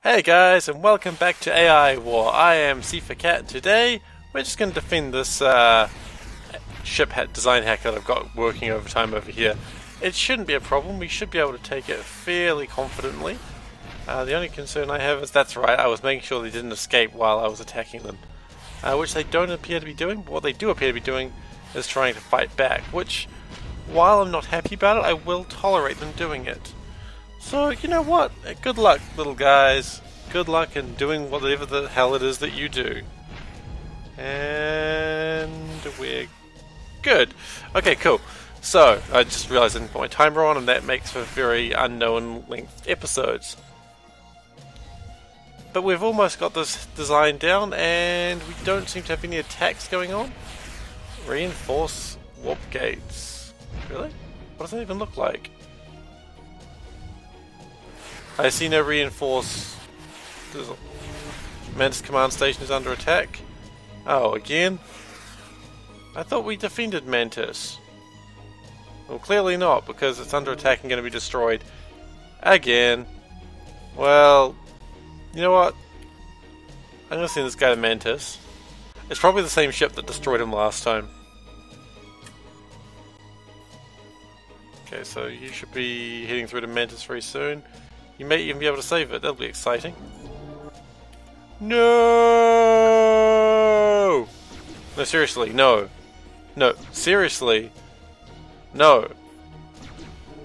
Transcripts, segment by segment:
Hey guys, and welcome back to AI War. I am SeiferKatt, and today we're just going to defend this ship design hack that I've got working overtime over here. It shouldn't be a problem, we should be able to take it fairly confidently. The only concern I have is, that's right, I was making sure they didn't escape while I was attacking them. Which they don't appear to be doing, but what they do appear to be doing is trying to fight back, which, while I'm not happy about it, I will tolerate them doing it. So, you know what? Good luck, little guys. Good luck in doing whatever the hell it is that you do. And we're good. Okay, cool. So, I just realized I didn't put my timer on, and that makes for very unknown length episodes. But we've almost got this design down, and we don't seem to have any attacks going on. Reinforce warp gates. Really? What does that even look like? I see no reinforce. Mantis command station is under attack. Oh, again? I thought we defended Mantis. Well, clearly not, because it's under attack and going to be destroyed. Again. Well, you know what? I'm going to send this guy to Mantis. It's probably the same ship that destroyed him last time. Okay, so you should be heading through to Mantis very soon. You may even be able to save it. That'll be exciting. No! No, seriously, no. No, seriously. No.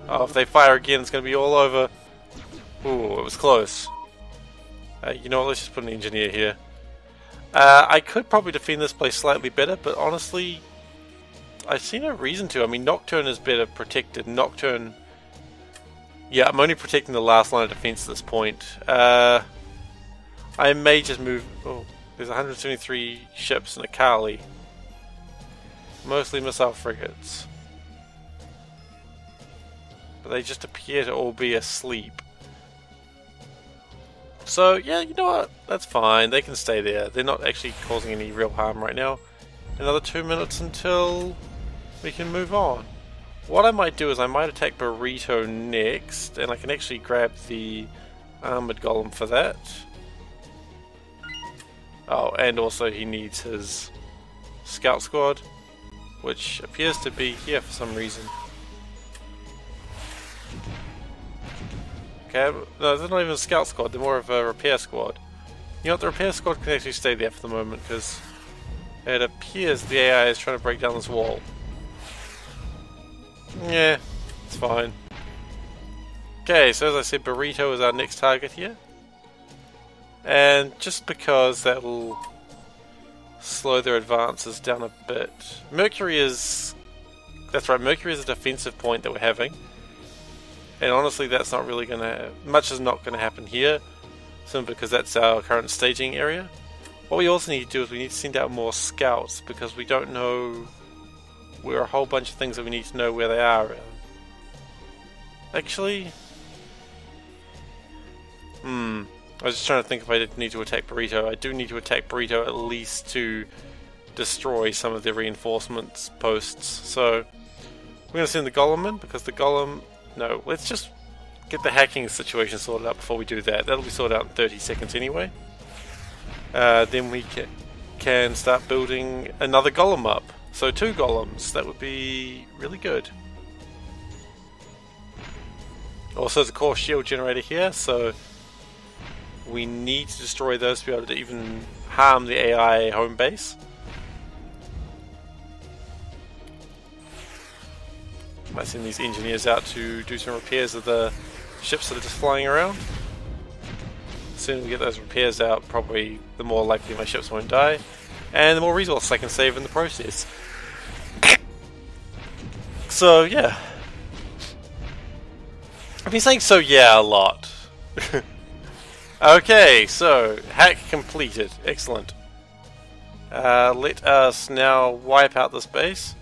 Oh, if they fire again, it's going to be all over. Ooh, it was close. You know what, let's just put an engineer here. I could probably defend this place slightly better, but honestly, I see no reason to. I mean, Nocturne is better protected. Nocturne... Yeah, I'm only protecting the last line of defense at this point. I may just move... Oh, there's 173 ships in Akali. Mostly missile frigates. But they just appear to all be asleep. So, yeah, you know what? That's fine. They can stay there. They're not actually causing any real harm right now. Another 2 minutes until we can move on. What I might do is I might attack Burrito next, and I can actually grab the armored golem for that. Oh, and also he needs his scout squad, which appears to be here for some reason. Okay, no, they're not even a scout squad, they're more of a repair squad. You know what, the repair squad can actually stay there for the moment, because it appears the AI is trying to break down this wall. Yeah, it's fine. Okay, so as I said, Burrito is our next target here. And just because that will slow their advances down a bit. Mercury is... That's right, Mercury is a defensive point that we're having. And honestly, that's not really going to... Much is not going to happen here, simply because that's our current staging area. What we also need to do is we need to send out more scouts, because we don't know... We're a whole bunch of things that we need to know where they are. Actually... I was just trying to think if I did need to attack Burrito. I do need to attack Burrito at least to destroy some of their reinforcements posts. So, we're going to send the Golem in, because the Golem... No, let's just get the hacking situation sorted out before we do that. That'll be sorted out in 30 seconds anyway. Then we can start building another Golem up. So 2 golems, that would be really good. Also there's a core shield generator here, so we need to destroy those to be able to even harm the AI home base. Might send these engineers out to do some repairs of the ships that are just flying around. The sooner we get those repairs out, probably the more likely my ships won't die. And the more resources I can save in the process. So, yeah. I've been saying "so yeah" a lot. Okay, so, hack completed. Excellent. Let us now wipe out this base.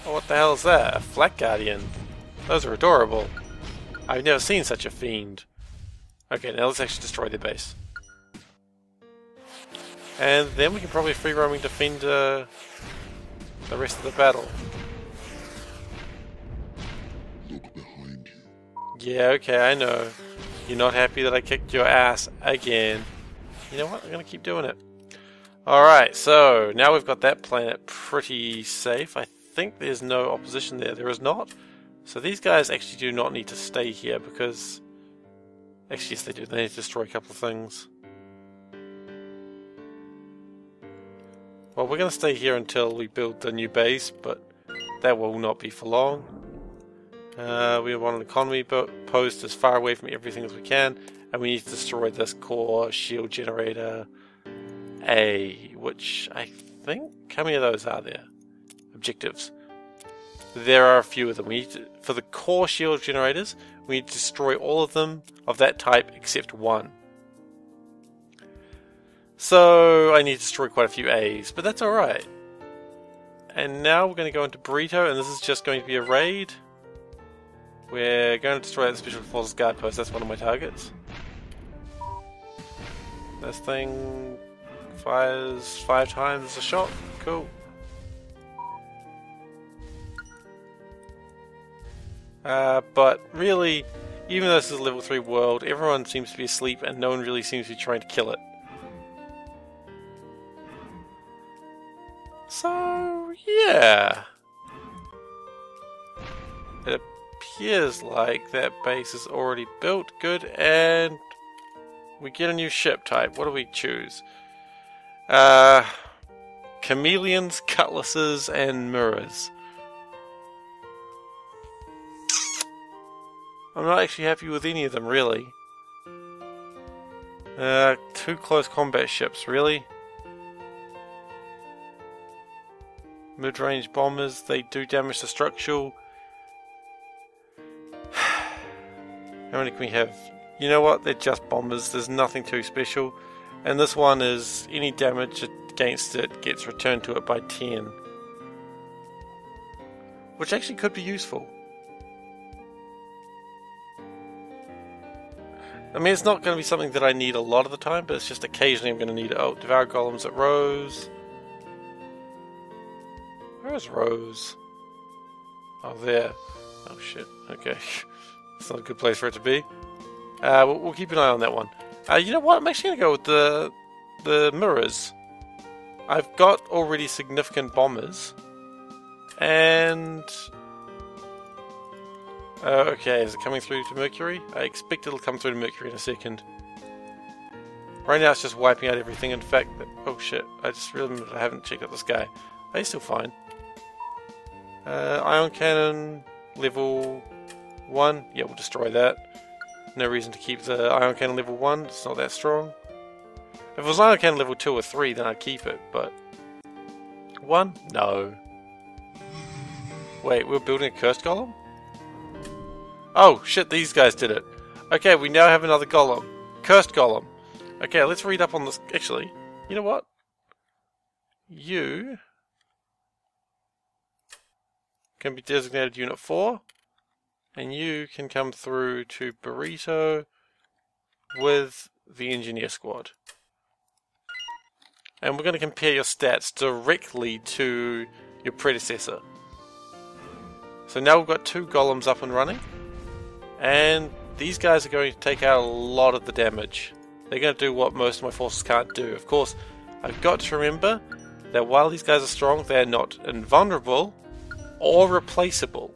Oh, what the hell is that? A Flak Guardian. Those are adorable. I've never seen such a fiend. Okay, now let's actually destroy their base. And then we can probably free roaming defend the rest of the battle. Yeah, okay, I know. You're not happy that I kicked your ass again. You know what? I'm gonna keep doing it. Alright, so now we've got that planet pretty safe. I think there's no opposition there. There is not. So these guys actually do not need to stay here because... Actually, yes they do. They need to destroy a couple of things. Well, we're going to stay here until we build the new base, but that will not be for long. We want an economy post as far away from everything as we can, and we need to destroy this core shield generator A, which I think... How many of those are there? Objectives. There are a few of them. We need to, for the core shield generators, we need to destroy all of them of that type except one. So I need to destroy quite a few A's, but that's alright. And now we're going to go into Burrito, and this is just going to be a raid. We're going to destroy the Special Forces Guard Post, that's one of my targets. This thing fires 5 times a shot, cool. But really, even though this is a level 3 world, everyone seems to be asleep and no one really seems to be trying to kill it. So, yeah. It appears like that base is already built. Good, and we get a new ship type. What do we choose? Chameleons, cutlasses, and mirrors. I'm not actually happy with any of them, really. 2 close combat ships, really? Mid-range bombers, they do damage to structural. How many can we have? You know what, they're just bombers, there's nothing too special. And this one is, any damage against it gets returned to it by 10. Which actually could be useful. I mean, it's not going to be something that I need a lot of the time, but it's just occasionally I'm going to need it. Oh, Devour Golems at Rose. Where's Rose? Oh, there. Oh, shit. Okay. It's not a good place for it to be. We'll keep an eye on that one. You know what? I'm actually going to go with the mirrors. I've got already significant bombers. And... okay, is it coming through to Mercury? I expect it'll come through to Mercury in a second. Right now it's just wiping out everything. In fact, oh shit, I just remembered I haven't checked out this guy. Oh, he's still fine. Ion Cannon, level 1. Yeah, we'll destroy that. No reason to keep the Ion Cannon level 1, it's not that strong. If it was Ion Cannon level 2 or 3, then I'd keep it, but... 1? No. Wait, we're building a Cursed Golem? Oh, shit, these guys did it. Okay, we now have another golem. Cursed Golem. Okay, let's read up on this. Actually, you know what? You can be designated Unit 4. And you can come through to Burrito with the Engineer Squad. And we're going to compare your stats directly to your predecessor. So now we've got 2 golems up and running. And these guys are going to take out a lot of the damage. They're going to do what most of my forces can't do. Of course, I've got to remember that while these guys are strong, they're not invulnerable or replaceable.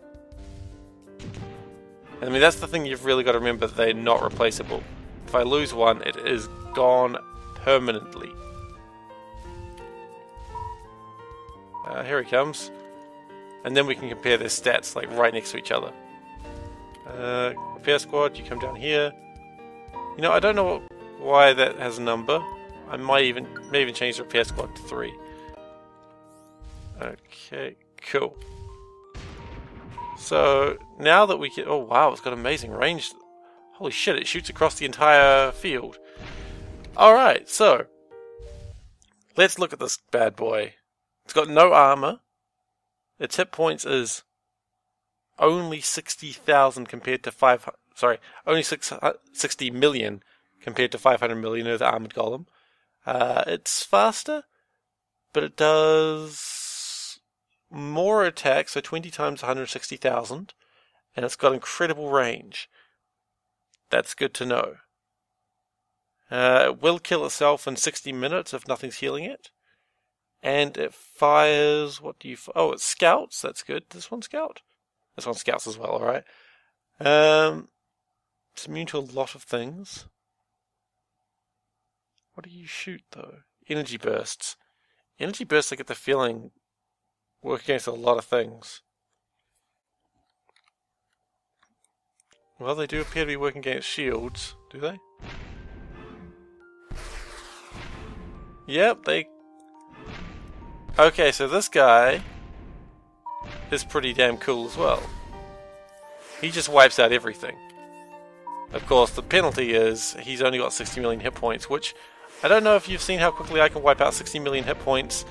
I mean, that's the thing you've really got to remember, they're not replaceable. If I lose one, it is gone permanently. Here he comes. And then we can compare their stats, like, right next to each other. Repair squad, you come down here. You know, I don't know why that has a number. I may even change the repair squad to 3. Okay, cool. So now that we can, oh wow, it's got amazing range. Holy shit, it shoots across the entire field. Alright, so let's look at this bad boy. It's got no armor. Its hit points is only 60,000 compared to only 60 million compared to 500 million of the armored golem. It's faster, but it does more attack, so 20 times 160,000, and it's got incredible range. That's good to know. It will kill itself in 60 minutes if nothing's healing it. And it fires... What do you... Oh, it scouts. That's good. This one scout? This one scouts as well, alright. It's immune to a lot of things. What do you shoot, though? Energy bursts. Energy bursts, I get the feeling, work against a lot of things. Well, they do appear to be working against shields, do they? Yep, they... Okay, so this guy is pretty damn cool as well. He just wipes out everything. Of course, the penalty is he's only got 60 million hit points, which I don't know if you've seen how quickly I can wipe out 60 million hit points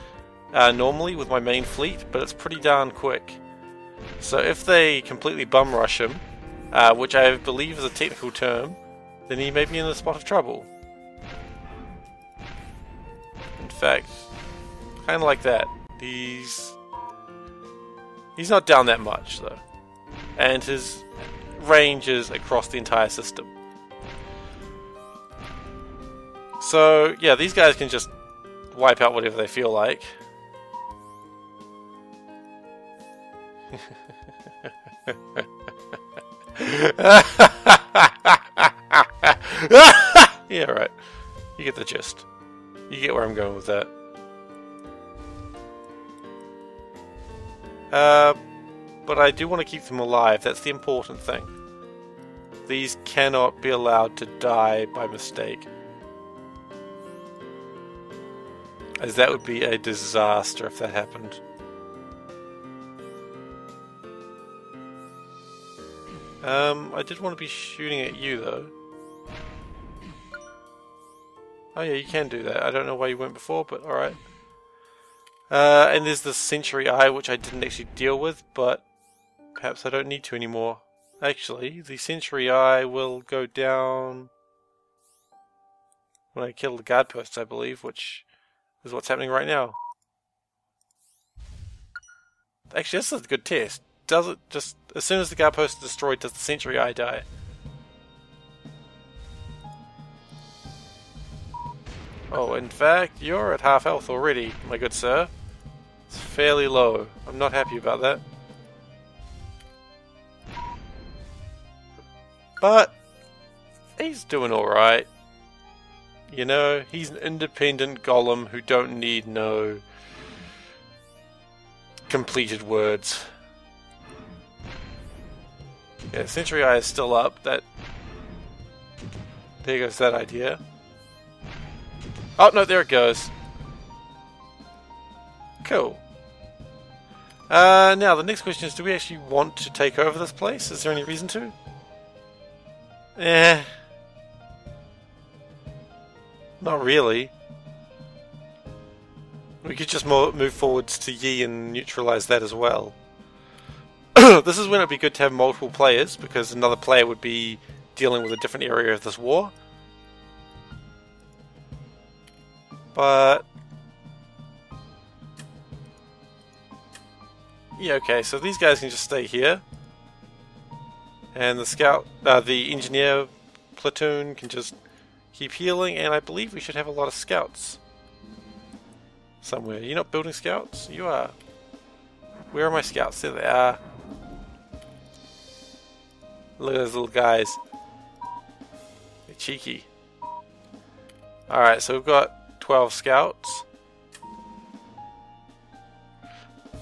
normally with my main fleet, but it's pretty darn quick. So if they completely bum rush him, which I believe is a technical term, then he may be in a spot of trouble. In fact, kind of like that. He's not down that much though, and his range is across the entire system. So yeah, these guys can just wipe out whatever they feel like. Yeah, right. You get the gist. You get where I'm going with that. But I do want to keep them alive. That's the important thing. These cannot be allowed to die by mistake, as that would be a disaster if that happened. I did want to be shooting at you though. Oh yeah, you can do that. I don't know why you went before, but alright. And there's the Century Eye, which I didn't actually deal with, but perhaps I don't need to anymore. Actually, the Century Eye will go down when I kill the guard posts, I believe, which is what's happening right now. Actually, this is a good test. Does it just, as soon as the guard post is destroyed, does the Century Eye die? Oh, in fact, you're at half health already, my good sir. It's fairly low. I'm not happy about that. But he's doing alright. You know, he's an independent golem who don't need no completed words. Yeah, Century Eye is still up. There goes that idea. Oh no, there it goes. Cool. Now the next question is, do we actually want to take over this place? Is there any reason to? Not really. We could just move forwards to Yi and neutralize that as well. This is when it would be good to have multiple players, because another player would be dealing with a different area of this war. But yeah, okay, so these guys can just stay here. And the engineer platoon can just keep healing, and I believe we should have a lot of scouts somewhere. You're not building scouts? You are. Where are my scouts? There they are. Look at those little guys. They're cheeky. Alright, so we've got 12 scouts.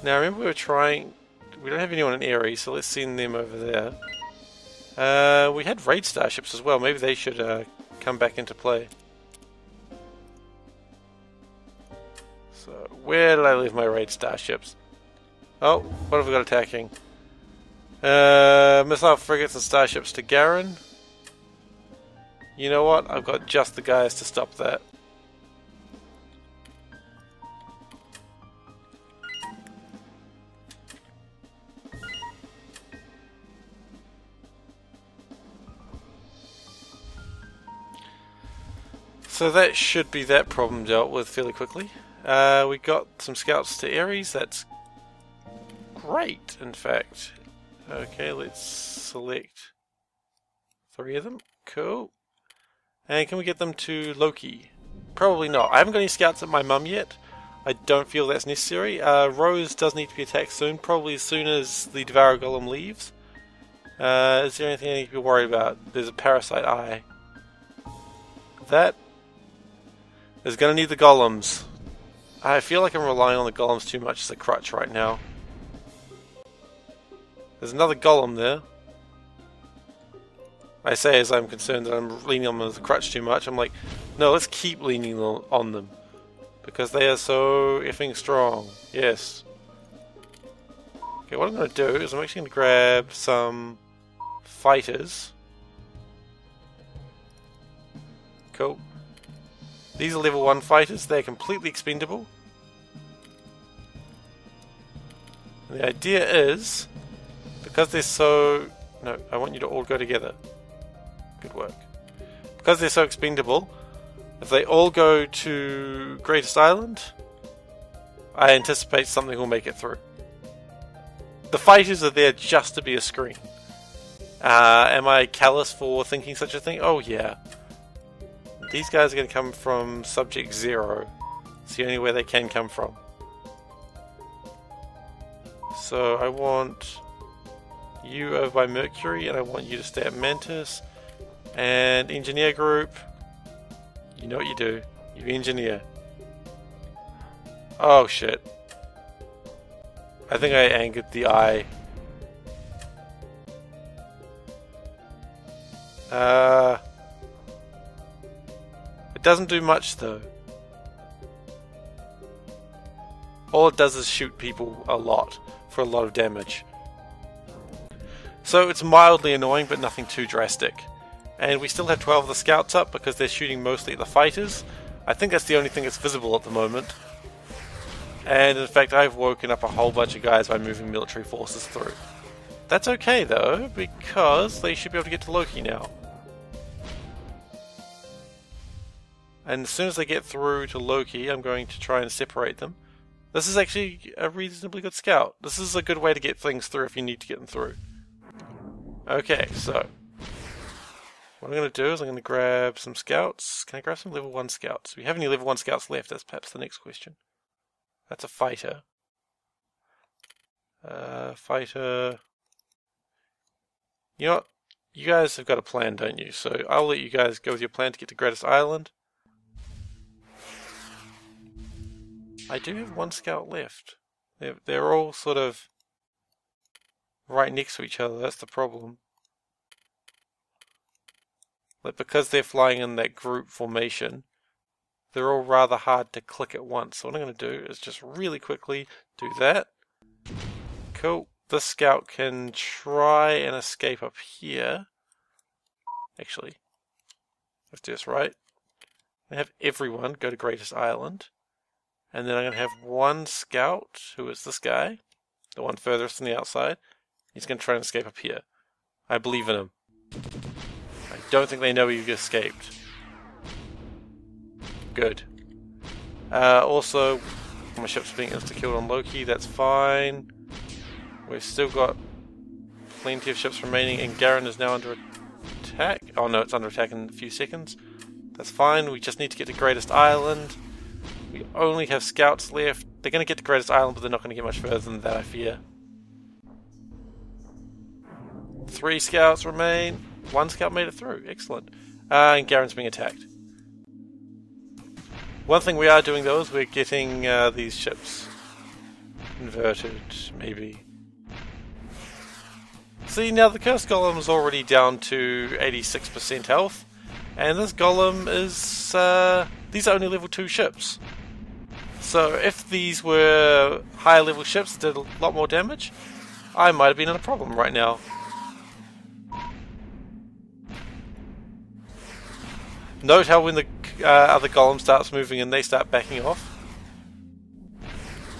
Now remember we don't have anyone in Ares, so let's send them over there. We had raid starships as well. Maybe they should come back into play. So where did I leave my raid starships? Oh, what have we got attacking? Missile frigates and starships to Garen. You know what? I've got just the guys to stop that. So that should be that problem dealt with fairly quickly. We got some scouts to Ares. That's great, in fact. Okay, let's select 3 of them. Cool. And can we get them to Loki? Probably not. I haven't got any scouts at my mum yet. I don't feel that's necessary. Rose does need to be attacked soon, probably as soon as the Devourer Golem leaves. Is there anything I need to be worried about? There's a Parasite Eye. That is going to need the Golems. I feel like I'm relying on the Golems too much as a crutch right now. There's another Golem there. I say as I'm concerned that I'm leaning on them as a crutch too much. I'm like, no, let's keep leaning on them. Because they are so effing strong. Yes. Okay, what I'm going to do is I'm actually going to grab some fighters. Cool. These are level 1 fighters. They're completely expendable. And the idea is, because they're so... No, I want you to all go together. Good work. Because they're so expendable, if they all go to Greatest Island, I anticipate something will make it through. The fighters are there just to be a screen. Am I callous for thinking such a thing? Oh yeah. These guys are going to come from Subject 0. It's the only way they can come from. So I want you over by Mercury, and I want you to stay at Mantis. And Engineer Group, you know what you do. You engineer. Oh shit. I think I angered the eye. It doesn't do much though. All it does is shoot people a lot for a lot of damage. So it's mildly annoying, but nothing too drastic. And we still have 12 of the scouts up because they're shooting mostly at the fighters. I think that's the only thing that's visible at the moment. And in fact, I've woken up a whole bunch of guys by moving military forces through. That's okay though, because they should be able to get to Loki now. And as soon as they get through to Loki, I'm going to try and separate them. This is actually a reasonably good scout. This is a good way to get things through if you need to get them through. Okay, so what I'm going to do is I'm going to grab some scouts. Can I grab some level 1 scouts? Do we have any level 1 scouts left? That's perhaps the next question. That's a fighter. Fighter. You know what? You guys have got a plan, don't you? So I'll let you guys go with your plan to get to Greatest Island. I do have 1 scout left. They're all sort of right next to each other. That's the problem. Like, because they're flying in that group formation, they're all rather hard to click at once. So what I'm going to do is just really quickly do that. Cool. This scout can try and escape up here. Actually, let's do this right. I have everyone go to Greatest Island. And then I'm going to have 1 scout, who is this guy, the one furthest on the outside. He's going to try and escape up here. I believe in him. I don't think they know you've escaped. Good. Also, my ship's being insta-killed on Loki, that's fine. We've still got plenty of ships remaining, and Garen is now under attack. Oh no, it's under attack in a few seconds. That's fine, we just need to get to Greatest Island. We only have scouts left. They're going to get to Greatest Island, but they're not going to get much further than that, I fear. 3 scouts remain. 1 scout made it through. Excellent. And Garen's being attacked. One thing we are doing, though, is we're getting these ships converted, maybe. See, now the Cursed Golem is already down to 86% health. And this Golem is... these are only level 2 ships. So if these were higher level ships that did a lot more damage, I might have been in a problem right now. Note how when the other golem starts moving and they start backing off.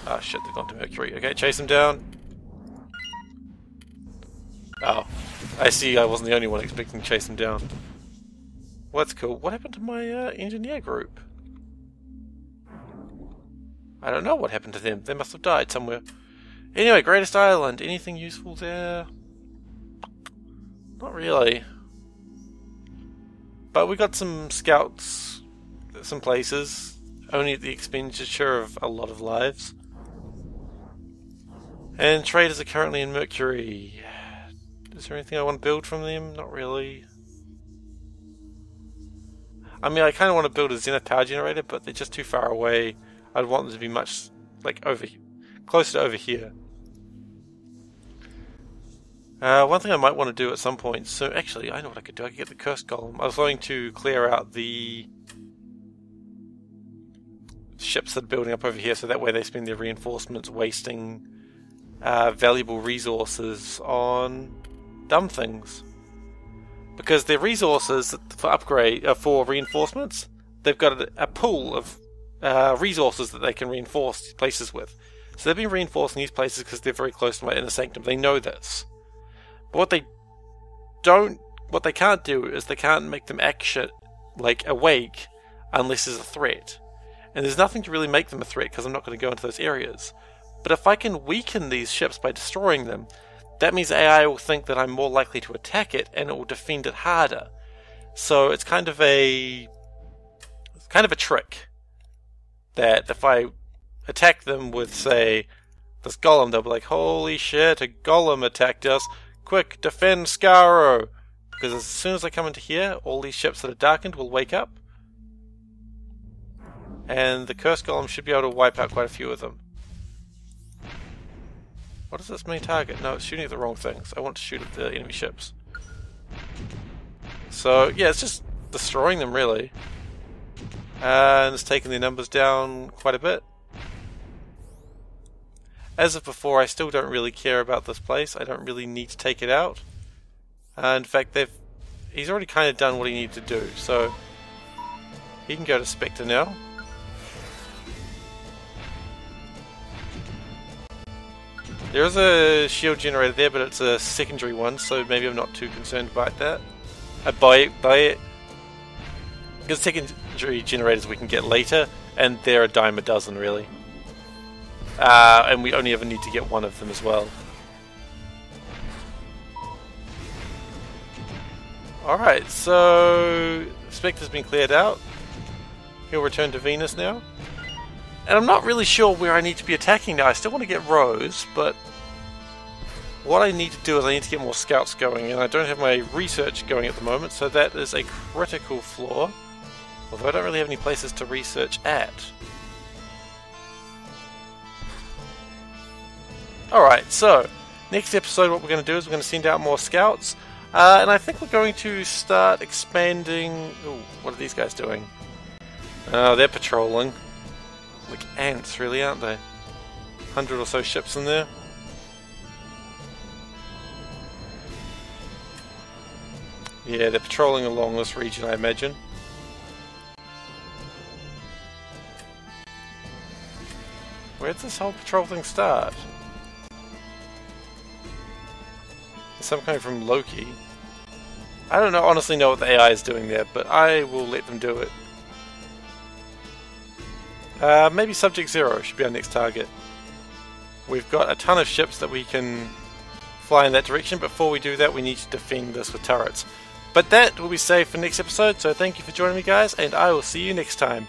Ah shit, they've gone to Mercury. Okay, chase them down. Oh, I see, I wasn't the only one expecting to chase them down. Well, that's cool. What happened to my engineer group? I don't know what happened to them. They must have died somewhere. Anyway, Greatest Island. Anything useful there? Not really. But we got some scouts, some places, only at the expenditure of a lot of lives. And traders are currently in Mercury. Is there anything I want to build from them? Not really. I mean, I kind of want to build a Zenith power generator, but they're just too far away. I'd want them to be much, like, closer to over here. One thing I might want to do at some point, so actually, I know what I could do. I could get the Cursed Golem. I was going to clear out the ships that are building up over here, so that way they spend their reinforcements wasting valuable resources on dumb things. Because their resources for upgrade, for reinforcements, they've got a pool of resources that they can reinforce places with. So they've been reinforcing these places because they're very close to my inner sanctum. They know this. But what they can't do is they can't make them awake unless there's a threat. And there's nothing to really make them a threat because I'm not going to go into those areas. But if I can weaken these ships by destroying them, that means AI will think that I'm more likely to attack it and it will defend it harder. So it's kind of a trick that if I attack them with, say, this golem, they'll be like, holy shit, a golem attacked us. Quick, defend Scarrow! Because as soon as I come into here, all these ships that are darkened will wake up. And the Cursed Golem should be able to wipe out quite a few of them. What is this main target? No, it's shooting at the wrong things. I want to shoot at the enemy ships. So, yeah, it's just destroying them, really. And it's taking their numbers down quite a bit. As of before, I still don't really care about this place. I don't really need to take it out. In fact, he's already kind of done what he needed to do. So, he can go to Spectre now. There is a shield generator there, but it's a secondary one, so maybe I'm not too concerned about that. By it. Because secondary generators we can get later, and they're a dime a dozen, really. And we only ever need to get one of them as well. Alright, so Spectre's been cleared out. He'll return to Venus now. And I'm not really sure where I need to be attacking now. I still want to get Rose, but what I need to do is I need to get more scouts going, and I don't have my research going at the moment, so that is a critical flaw. Although I don't really have any places to research at. Alright, so next episode what we're going to do is we're going to send out more scouts, and I think we're going to start expanding... Ooh, what are these guys doing? Oh, they're patrolling. Like ants, really, aren't they? 100 or so ships in there. Yeah, they're patrolling along this region, I imagine. Where did this whole patrol thing start? Some coming from Loki. I don't honestly know what the AI is doing there, but I will let them do it. Maybe Subject Zero should be our next target. We've got a ton of ships that we can fly in that direction. Before we do that, we need to defend this with turrets. But that will be saved for next episode, so thank you for joining me, guys, and I will see you next time.